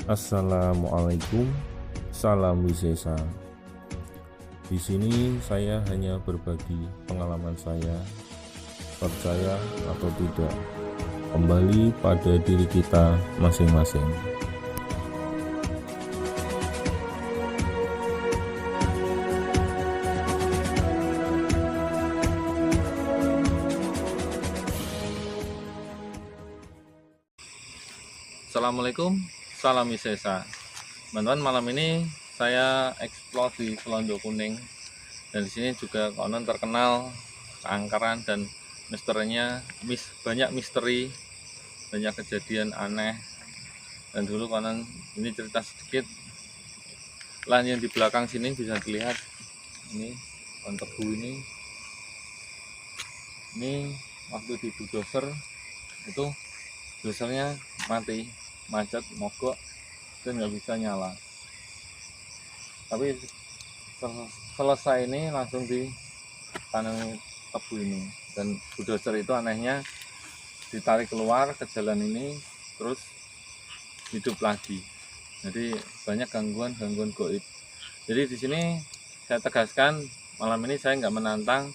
Assalamualaikum, salam wisesa. Di sini saya hanya berbagi pengalaman saya, percaya atau tidak, kembali pada diri kita masing-masing. Assalamualaikum, salam wisesa. Teman-teman, malam ini saya eksplor di Selondo Kuning, dan di sini juga konon terkenal keangkeran dan misterinya, banyak misteri, banyak kejadian aneh. Dan dulu konon ini cerita sedikit. Lahan yang di belakang sini bisa dilihat, ini pohon tebu ini waktu di bulldozer itu dosernya mati, macet, mogok, dan nggak bisa nyala. Tapi selesai ini langsung ditanami tebu ini, dan bulldozer itu anehnya ditarik keluar ke jalan ini terus hidup lagi. Jadi banyak gangguan gaib. Jadi di sini saya tegaskan, malam ini saya nggak menantang,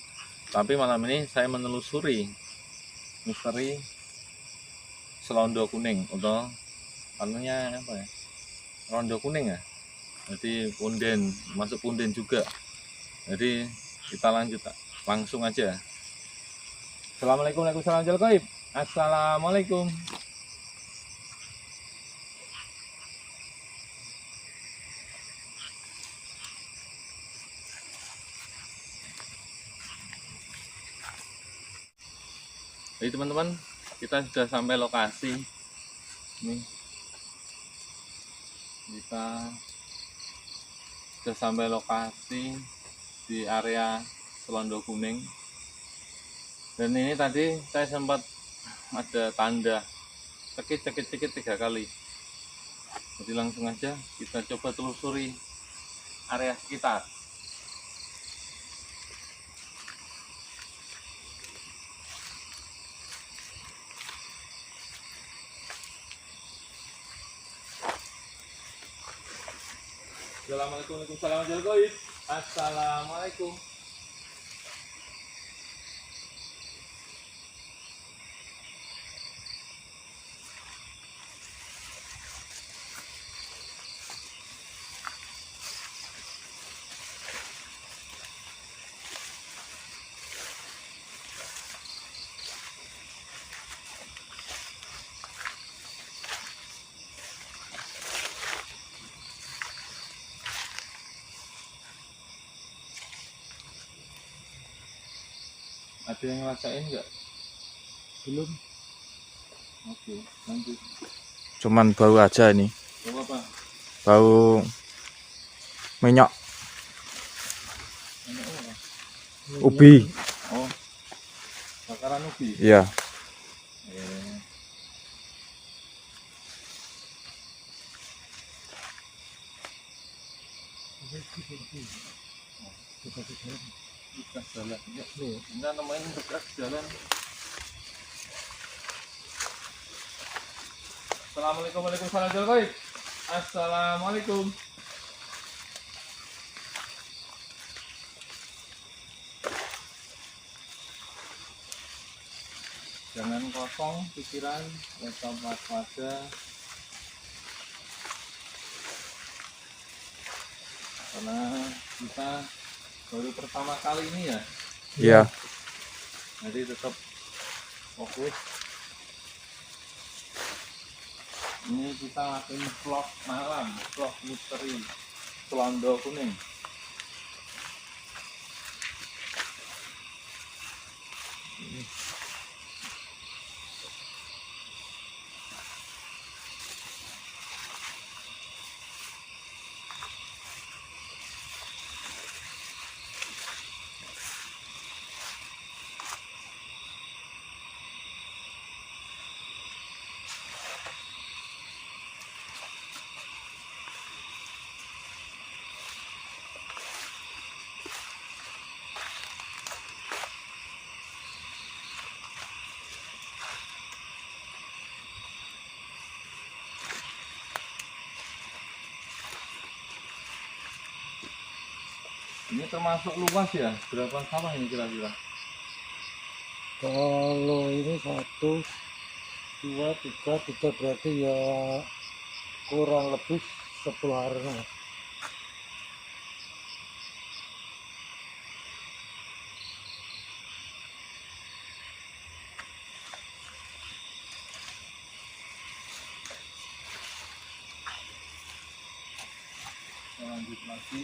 tapi malam ini saya menelusuri misteri Selondo Kuning, atau anunya apa ya, Rondo Kuning ya. Jadi punden, masuk punden juga. Jadi kita lanjut langsung aja. Assalamualaikum warahmatullahi wabarakatuh. Assalamualaikum. Jadi teman-teman, kita sudah sampai lokasi. Ini kita sudah sampai lokasi di area Selondo Kuning. Dan ini tadi saya sempat ada tanda cekit 3 kali. Jadi langsung aja kita coba telusuri area sekitar. Assalamualaikum warahmatullahi wabarakatuh. Assalamualaikum. Ada yang ngerasain nggak? Belum. Oke, lanjut. Cuman bau aja ini. Bau apa? Bau minyak. Ubi. Oh, bakaran ubi. Iya. Bekas jalan. Ya, ini namanya bekas jalan. Assalamualaikum warahmatullahi wabarakatuh. Assalamualaikum. Jangan kosong pikiran, tetap waspada. Karena kita baru pertama kali ini ya. Iya. Jadi tetap fokus. Ini kita lakuin vlog malam, vlog misteri Selondo Kuning. Ini termasuk luas ya? Berapa sawah ini kira-kira? Kalau ini 1, 2, 3 berarti ya kurang lebih 10 hari. Lanjut lagi.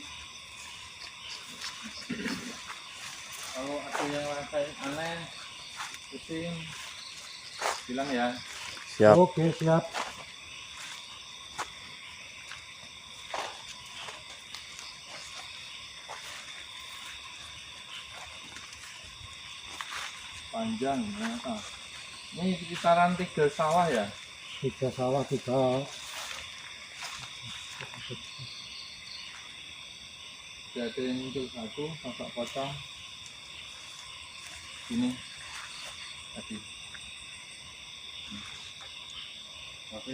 Kalau ada yang rasain aneh, pusing, bilang ya. Siap. Oke, siap. Panjang ternyata. Ini sekitaran 3 sawah ya. 3 sawah, 3. Jadi yang muncul satu, kakak potong. Ini tadi. Tapi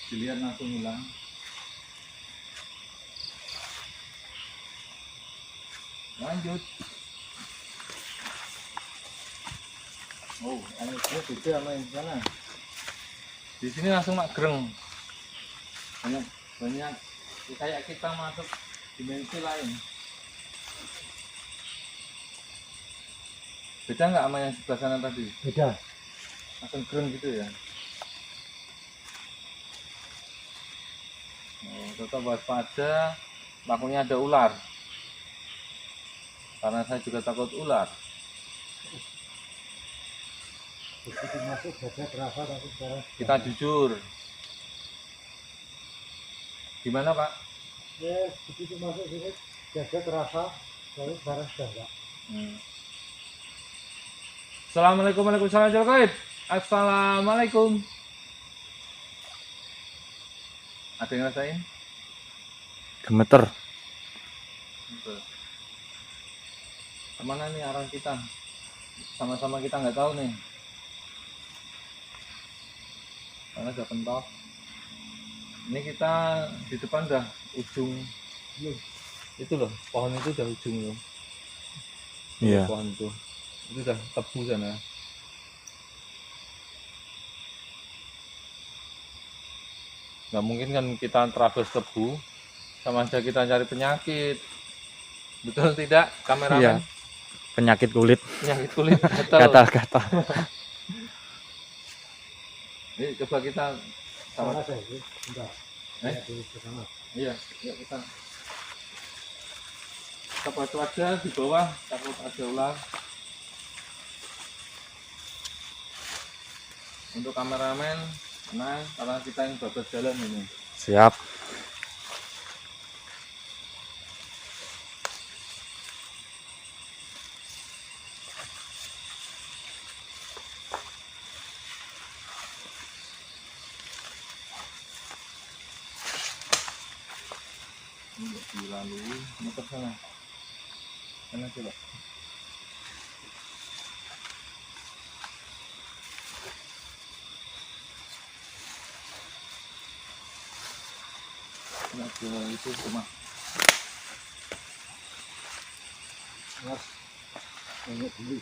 dilihat langsung hilang. Lanjut. Oh, anehnya beda sama yang sana. Di sini langsung magreng. Banyak kayak kita masuk dimensi lain. Beda nggak sama yang sebelah sana tadi? Beda. Langsung greng gitu ya. Oh, tetap waspada, takutnya ada ular. Karena saya juga takut ular. Begitu masuk gajah terasa tapi sekarang Kita jujur. Gimana Pak? ya begitu masuk sini gajah terasa tapi sekarang sudah enggak. Assalamualaikum warahmatullahi wabarakatuh. Assalamualaikum. Ada yang ngerasain? Gemeter. Betul. Kemana nih arah kita? Sama-sama kita nggak tahu nih. Karena udah pentok. Ini kita di depan udah ujung. Itu loh, pohon itu udah ujung loh. Iya. Pohon itu udah tebu sana. Nggak mungkin kan kita terabas tebu, sama aja kita cari penyakit. Betul tidak, kameramen? Iya. Penyakit kulit, Penyakit kulit gatal. gatal-gatal. Ini coba kita sama. Sana saya sih. Enggak. Eh? Ya, di sana. Iya, yuk kita. Kita waspada di bawah, takut ada ular. Untuk kameramen, nah karena kita yang babak jalan ini. Siap. Dilalui muter sana. Sana coba. Nah, itu rumah. Mas. Ini dulu.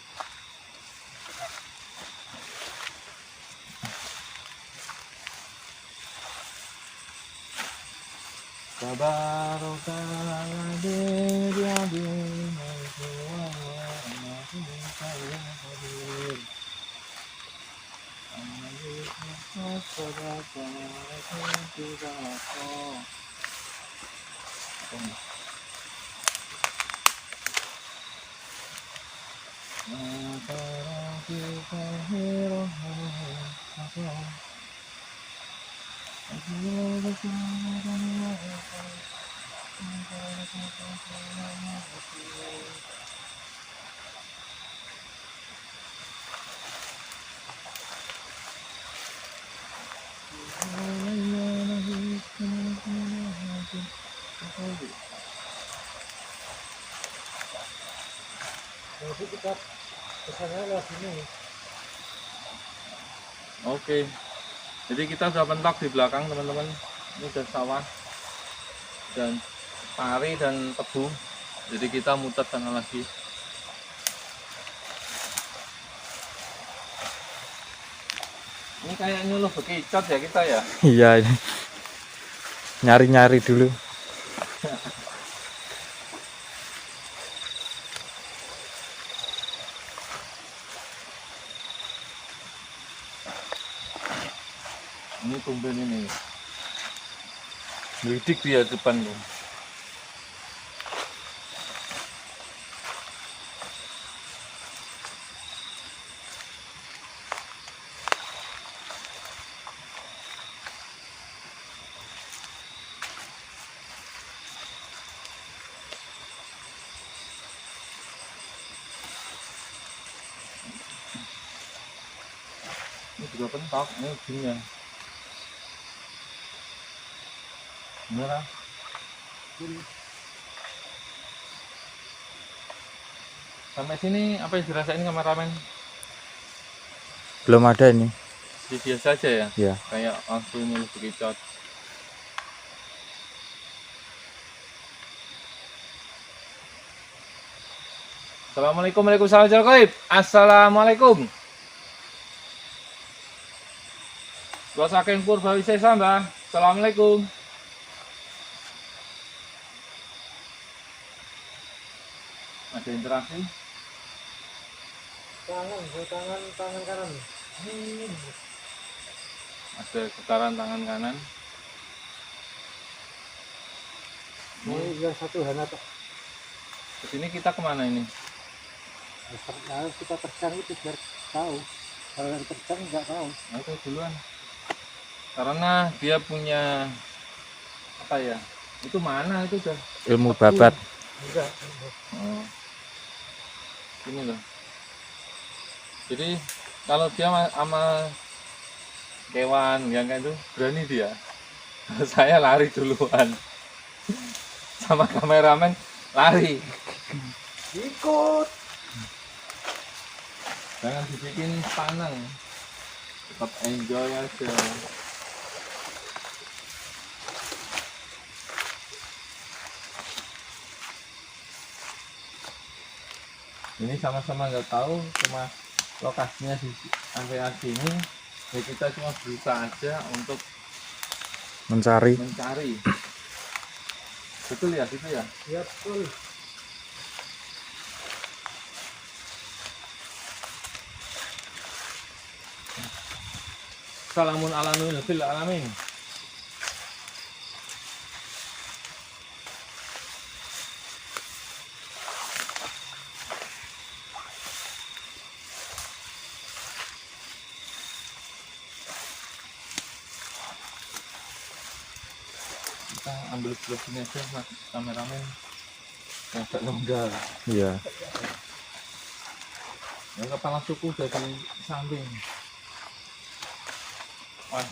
Nanti kita kesana lewat sini. Oke. Jadi kita sudah mentok di belakang teman-teman. Ini udah sawah dan pari dan tebu. Jadi kita muter sana lagi. Ini kayak nyuluh bekicot ya kita ya. Iya ini. Nyari-nyari dulu. Ini tumben ini. Lidik dia depan tuh. Ini juga pentok, ini ujungnya. Merah. Sampai sini apa yang dirasain kameramen? Belum ada ini. Biasa aja ya? Ya. Kayak langsung nyuluh bekicot. Assalamualaikum warahmatullahi wabarakatuh. Assalamualaikum. Gua saking purba wisesa, Mbah. Assalamualaikum. Ada interaksi? tangan kanan. Ada getaran tangan kanan. Ini yang satu hana tak. Kesini kita kemana ini? Nah, kita terjang itu biar tahu. Kalau yang terjang nggak tahu. Aku duluan. Karena dia punya apa ya? Itu mana itu udah? Ilmu babat. Enggak. Oh. Ini loh. Jadi kalau dia sama kewan yang kayak itu berani dia. Saya lari duluan. Sama kameramen lari. Ikut. Jangan dibikin panang. Tetap enjoy aja. Ini sama-sama nggak tahu, cuma lokasinya di area sini. Ya kita cuma berusaha aja untuk Mencari. mencari. Betul ya, gitu ya. Ya betul. Salamun ala nuhil fil alamin. Kita ambil sebelah sini aja, Mas kameramen. Yang agak longgar. Iya. Yang kepala suku udah di samping. Wah.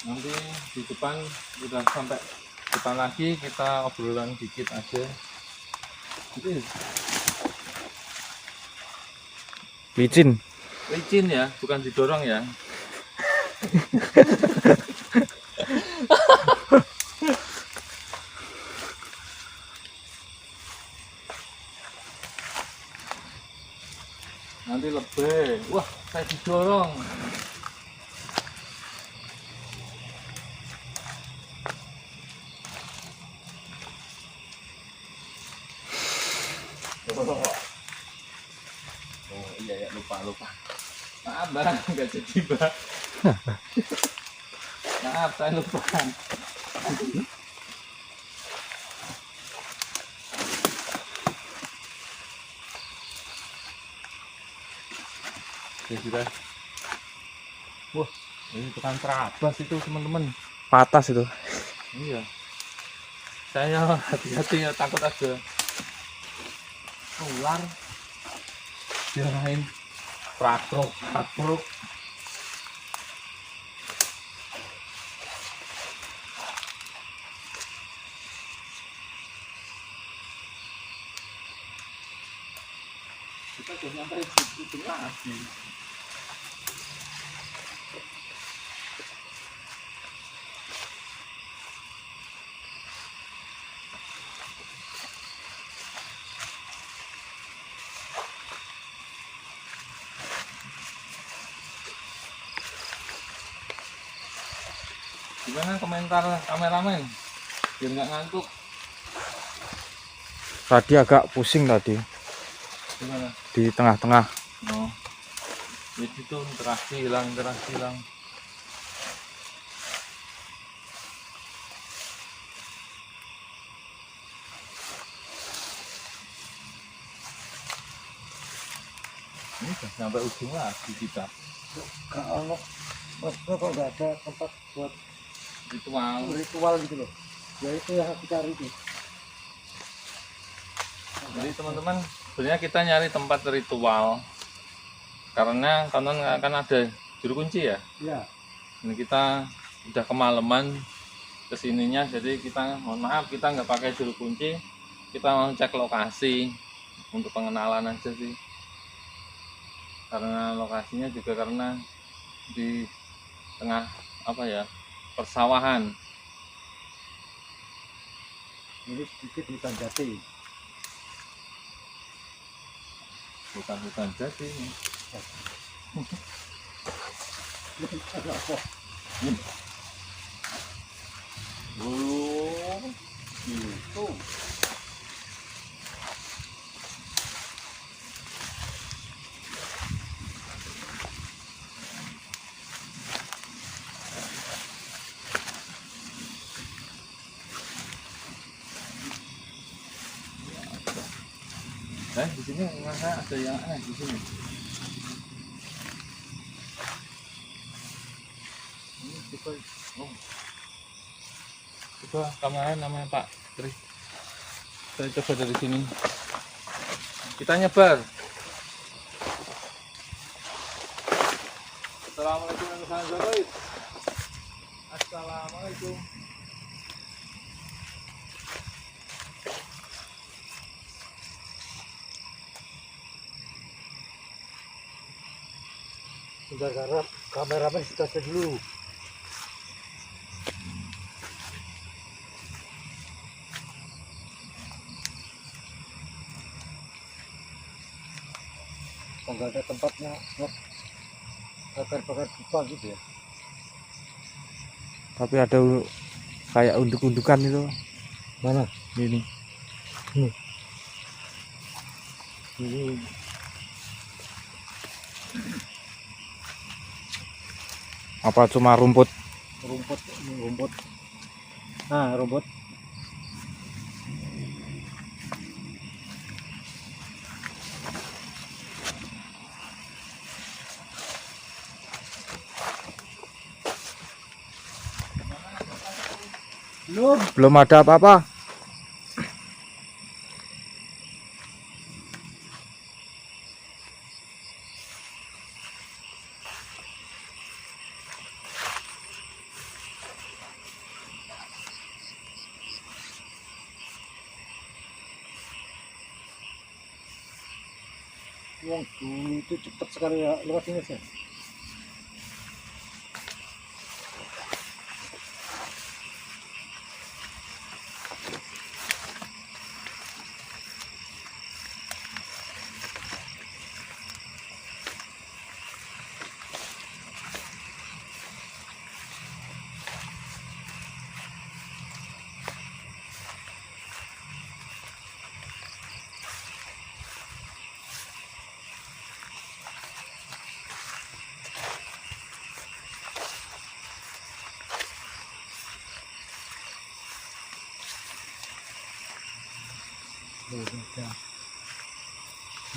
Nanti di depan udah sampai depan lagi, kita obrolan dikit aja. Itu Licin. licin ya, bukan didorong ya. Nanti lebih. Wah, saya didorong. Oh iya ya, lupa. Maaf bang, nggak jadi bang. Maaf, saya lupa. Ya sudah. Wah, ini tukang terabas itu teman-teman. Patas itu. Iya. Saya hati-hati ya, takut ada ular. Dia lain prakruk. Kita sudah sampai ujung lagi. Gimana komentar kameramen? Biar nggak ngantuk. Tadi agak pusing tadi Gimana? di tengah-tengah. Oh, jadi tuh interaksi hilang. Ini udah sampai ujung lagi kita. Kalau maksudnya kok nggak ada tempat buat ritual gitu loh. Ya itu yang aku cari tuh. Jadi teman-teman, sebenarnya kita nyari tempat ritual karena kan ada juru kunci ya. Ya. Dan kita udah kemalaman kesininya, jadi kita mohon maaf kita nggak pakai juru kunci, kita mau cek lokasi untuk pengenalan aja sih. Karena lokasinya juga karena di tengah persawahan. Ini sedikit hutan jati. Bukan hutan jati ini. Ada apa? Oh, gitu. Di sini nggak ada yang aneh di sini. Ini kita, coba kamera namanya Pak Tri. Saya coba dari sini. Kita nyebar. Assalamualaikum warahmatullahi wabarakatuh. Assalamualaikum. Sudah garap, kameramen sudah dulu. Nggak ada tempatnya buat bakar-bakar pipa gitu ya. Tapi ada kayak unduk-undukan itu. Mana? Ini. Ini Apa cuma rumput? rumput. Nah, rumput. Belum ada apa-apa. Wong dulu itu cepat sekali ya lewat sini sih.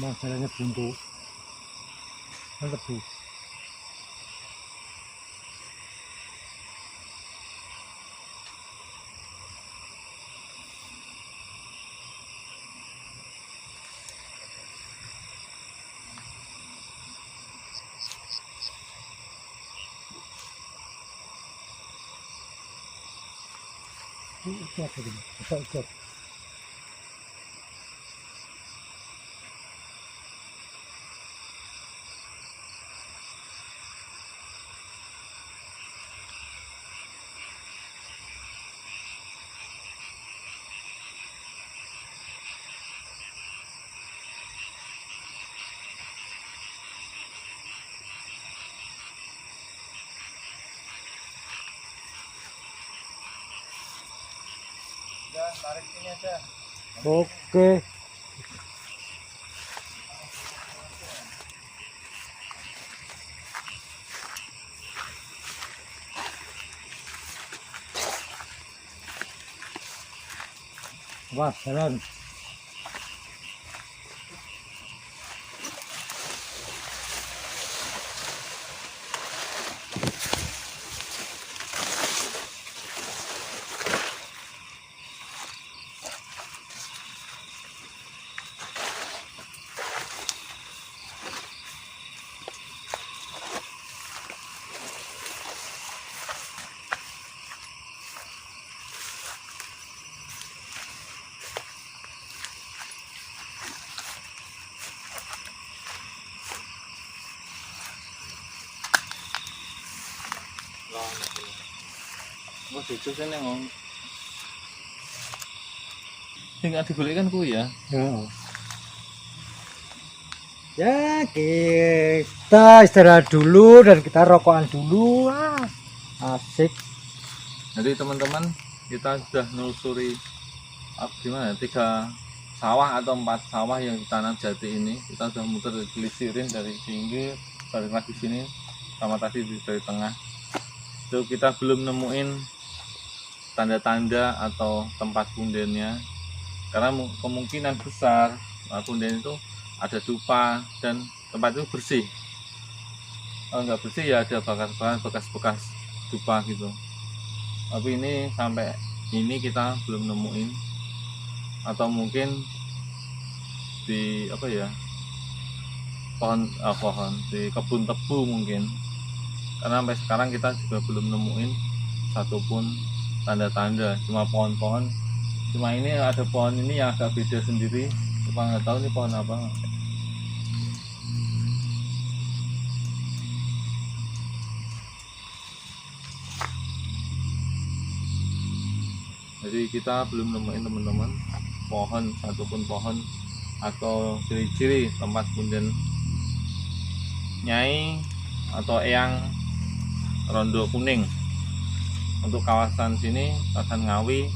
Masalahnya buntu. Lebu. Itu ada di Jog. Udah, tarik sini aja. Oke. Wah, jalan. Wah, jujur sini ngomong. Tinggal digolek kan ku ya. Ya. Ya, kita istirahat dulu dan kita rokokan dulu. Asik. Jadi teman-teman, kita sudah nelusuri gimana 3 sawah atau 4 sawah yang ditanam jati ini. Kita sudah muter telisirin dari pinggir balik lagi sini sama tadi dari tengah. Itu kita belum nemuin tanda-tanda atau tempat pundennya, karena kemungkinan besar punden itu ada dupa dan tempat itu bersih. Kalau nggak bersih ya ada bekas-bekas dupa gitu. Tapi ini sampai ini kita belum nemuin, atau mungkin di apa ya, pohon di kebun tebu mungkin, karena sampai sekarang kita juga belum nemuin satupun tanda-tanda, cuma pohon-pohon. Cuma ini ada pohon ini yang agak beda sendiri, cuma nggak tahu ini pohon apa. Jadi kita belum nemuin teman-teman pohon, satupun pohon atau ciri-ciri tempat punden Nyai atau Eyang Rondo Kuning. Untuk kawasan sini, kawasan Ngawi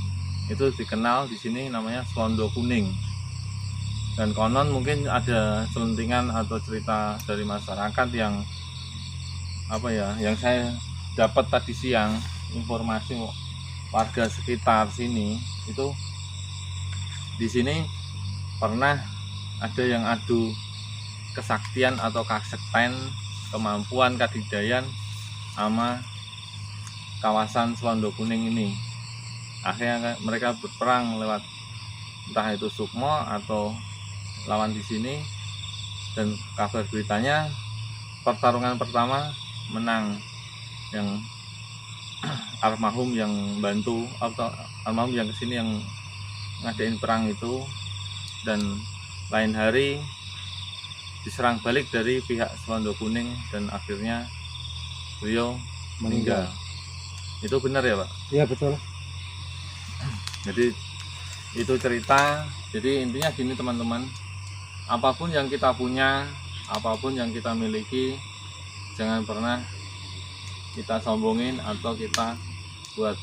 itu dikenal di sini namanya Rondo Kuning. Dan konon mungkin ada selentingan atau cerita dari masyarakat yang apa ya, yang saya dapat tadi siang, informasi warga sekitar sini itu di sini pernah ada yang adu kesaktian atau kasekten, kemampuan kadidayan sama kawasan Rondo Kuning ini. Akhirnya mereka berperang lewat entah itu Sukmo atau lawan di sini, dan kabar beritanya pertarungan pertama menang yang almarhum yang bantu atau almarhum yang kesini yang ngadain perang itu, dan lain hari diserang balik dari pihak Rondo Kuning dan akhirnya beliau meninggal. Itu benar ya Pak? Iya betul. Jadi itu cerita. Jadi intinya gini teman-teman, apapun yang kita punya, apapun yang kita miliki, jangan pernah kita sombongin atau kita buat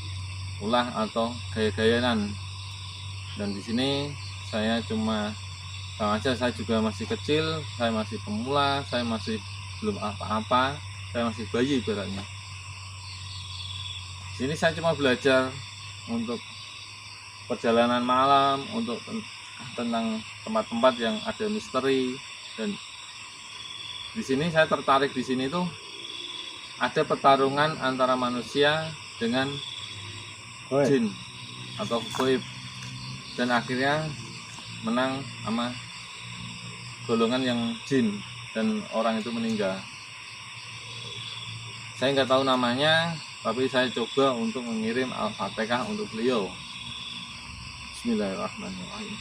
ulah atau gaya-gayaan. Dan di sini saya cuma sama aja, saya juga masih kecil, saya masih pemula, saya masih belum apa-apa, saya masih bayi ibaratnya. Sini saya cuma belajar untuk perjalanan malam, untuk tentang tempat-tempat yang ada misteri. Dan di sini saya tertarik, di sini tuh ada pertarungan antara manusia dengan jin atau goib, dan akhirnya menang sama golongan yang jin dan orang itu meninggal. Saya nggak tahu namanya, tapi saya coba untuk mengirim Al-Fatihah untuk beliau. Bismillahirrahmanirrahim.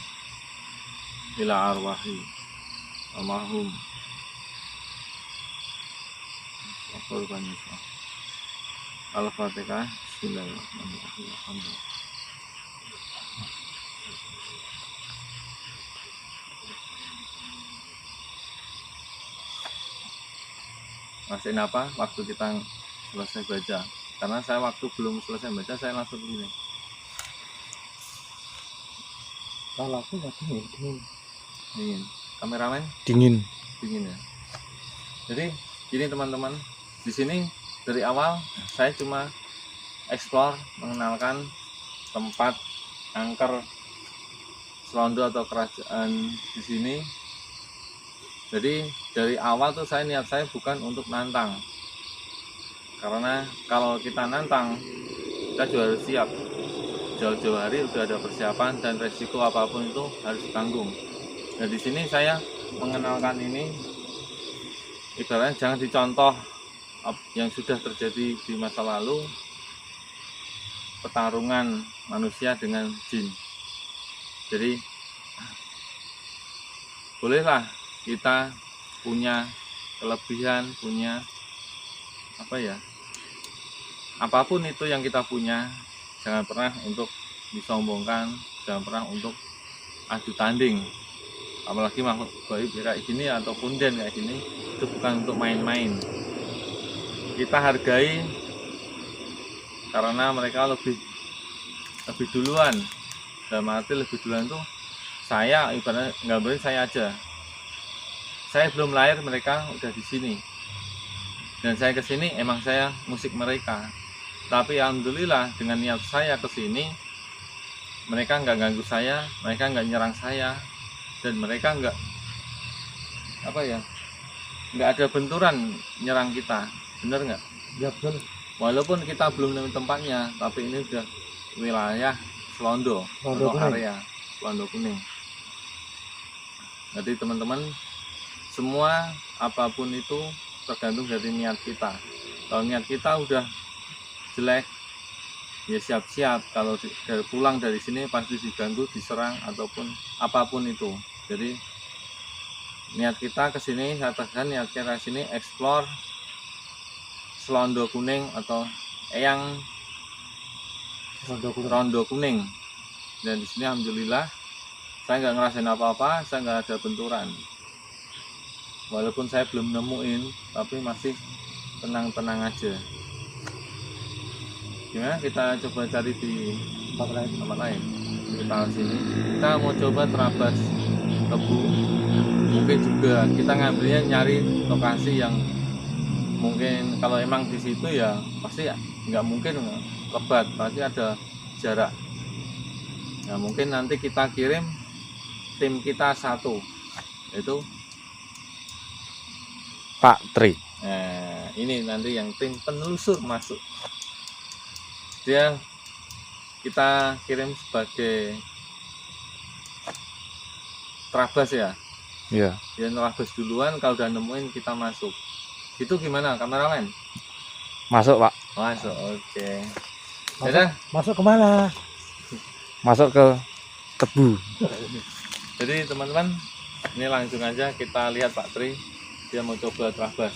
Ila arwahi almarhum korban Yusuf. Al-Fatihah. Bismillahirrahmanirrahim. Alhamdulillah. Masih apa waktu kita selesai baca, karena saya waktu belum selesai baca saya langsung gini. Kalau aku nggak dingin. Dingin. Kameramen Dingin. dingin ya. Jadi gini teman-teman, di sini dari awal saya cuma explore, mengenalkan tempat angker Selondo atau kerajaan di sini. Jadi dari awal tuh niat saya bukan untuk nantang, karena kalau kita nantang kita juga harus siap. Jauh-jauh hari udah ada persiapan dan resiko apapun itu harus ditanggung. Nah di sini saya mengenalkan ini, ibaratnya jangan dicontoh yang sudah terjadi di masa lalu, pertarungan manusia dengan jin. Jadi bolehlah kita punya kelebihan, punya apapun itu yang kita punya, jangan pernah untuk disombongkan, jangan pernah untuk adu tanding. Apalagi makhluk gaib kayak gini atau punden kayak gini, itu bukan untuk main-main. Kita hargai karena mereka lebih duluan. Dalam arti lebih duluan tuh saya ibaratnya gambarin saya aja. Saya belum lahir, mereka udah di sini. Dan saya ke sini emang saya musik mereka. Tapi alhamdulillah dengan niat saya ke sini, mereka nggak ganggu saya, mereka nggak nyerang saya, dan mereka nggak ada benturan nyerang kita. Bener nggak? Ya betul. Walaupun kita belum nemu tempatnya, tapi ini udah wilayah Selondo Selondo atau Kuning. area Selondo Kuning. Jadi teman-teman, semua apapun itu tergantung dari niat kita. Kalau niat kita udah jelek, ya siap-siap kalau pulang dari sini pasti diganggu, diserang ataupun apapun itu. Jadi niat kita ke sini, saya tegaskan niat kita ke sini explore Selondo Kuning atau Eyang Rondo Kuning. Dan di sini alhamdulillah saya nggak ngerasain apa-apa, saya nggak ada benturan. Walaupun saya belum nemuin, tapi masih tenang-tenang aja. Gimana kita coba cari di tempat lain. Kita sini, kita mau coba terabas tebu. Mungkin juga kita ngambilnya nyari lokasi yang mungkin kalau emang di situ ya pasti nggak mungkin lebat, pasti ada jarak. Nah mungkin nanti kita kirim tim kita satu, itu Pak Tri. ini nanti yang tim penelusur masuk, dia kita kirim sebagai terabas ya. Iya. Dia nerabas duluan, kalau udah nemuin kita masuk. Itu gimana kameramen? Masuk, Pak. Masuk, oke. Masuk kemana? Masuk ke tebu. Jadi teman-teman, ini langsung aja kita lihat Pak Tri, dia mau coba terabas.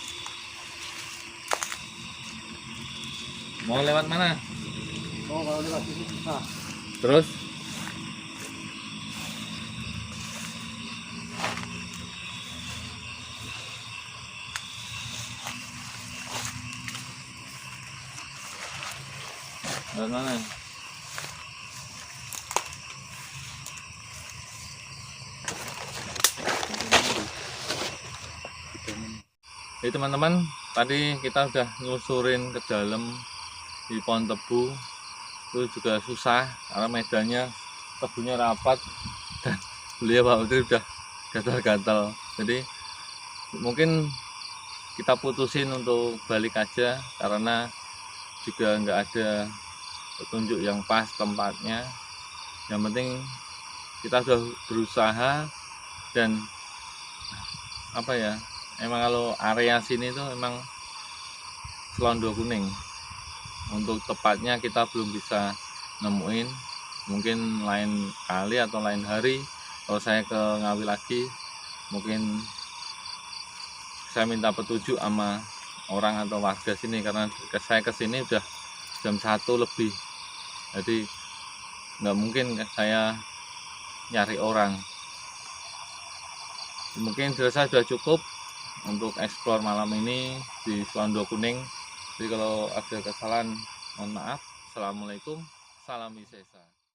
Mau lewat mana? Oh, kalau lewat sini bisa. Terus? Lewat mana? Jadi teman-teman, tadi kita udah nyelusurin ke dalam di pohon tebu, itu juga susah karena medannya tebunya rapat dan beliau Pak Putri udah gatal-gatal. Jadi mungkin kita putusin untuk balik aja karena juga nggak ada petunjuk yang pas tempatnya. Yang penting kita sudah berusaha dan emang kalau area sini tuh emang Selondo Kuning. Untuk tepatnya kita belum bisa nemuin, mungkin lain kali atau lain hari kalau saya ke Ngawi lagi, mungkin saya minta petunjuk sama orang atau warga sini, karena saya kesini udah jam 1 lebih, jadi nggak mungkin saya nyari orang. Mungkin dirasa sudah cukup untuk eksplor malam ini di Suando Kuning. Jadi kalau ada kesalahan mohon maaf. Assalamualaikum, salam Wisesa.